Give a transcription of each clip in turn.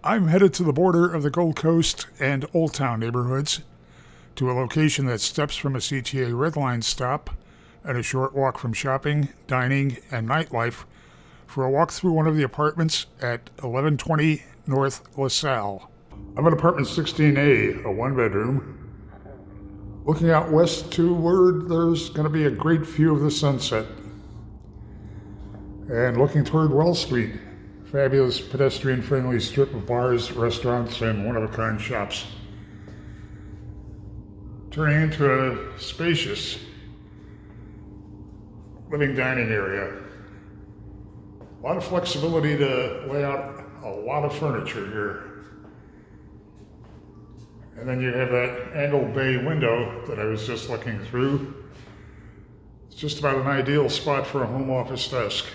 I'm headed to the border of the Gold Coast and Old Town neighborhoods, to a location that steps from a CTA Red Line stop and a short walk from shopping, dining, and nightlife for a walk through one of the apartments at 1120 North LaSalle. I'm in apartment 16A, a one-bedroom. Looking out west toward, there's going to be a great view of the sunset. And looking toward Wells Street, fabulous pedestrian-friendly strip of bars, restaurants, and one-of-a-kind shops. Turning into a spacious living dining area. A lot of flexibility to lay out a lot of furniture here. And then you have that angled bay window that I was just looking through. It's just about an ideal spot for a home office desk.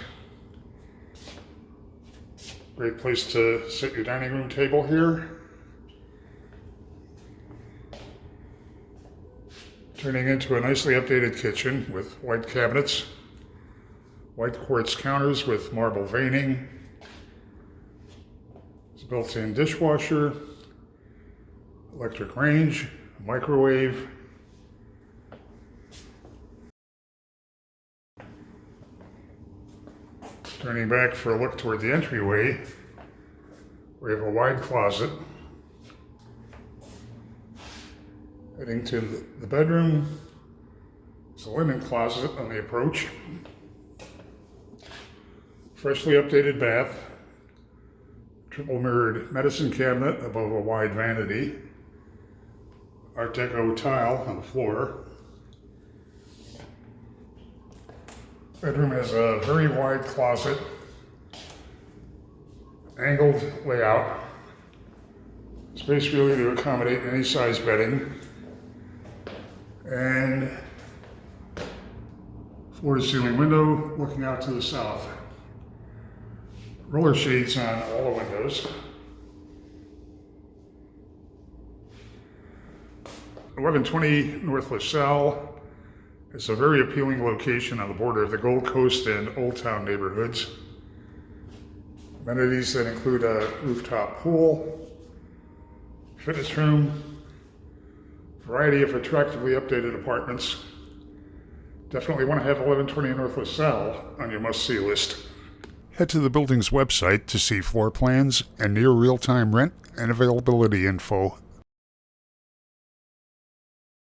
Great place to set your dining room table here. Turning into a nicely updated kitchen with white cabinets, white quartz counters with marble veining. It's a built-in dishwasher, electric range, microwave. Turning back for a look toward the entryway, we have a wide closet. Heading to the bedroom, there's a linen closet on the approach. Freshly updated bath, triple mirrored medicine cabinet above a wide vanity, Art Deco tile on the floor. Bedroom has a very wide closet, angled layout, space really to accommodate any size bedding, and floor-to-ceiling window looking out to the south. Roller shades on all the windows. 1120 North LaSalle is a very appealing location on the border of the Gold Coast and Old Town neighborhoods. Amenities that include a rooftop pool, fitness room, variety of attractively updated apartments. Definitely want to have 1120 North LaSalle on your must-see list. Head to the building's website to see floor plans and near real-time rent and availability info.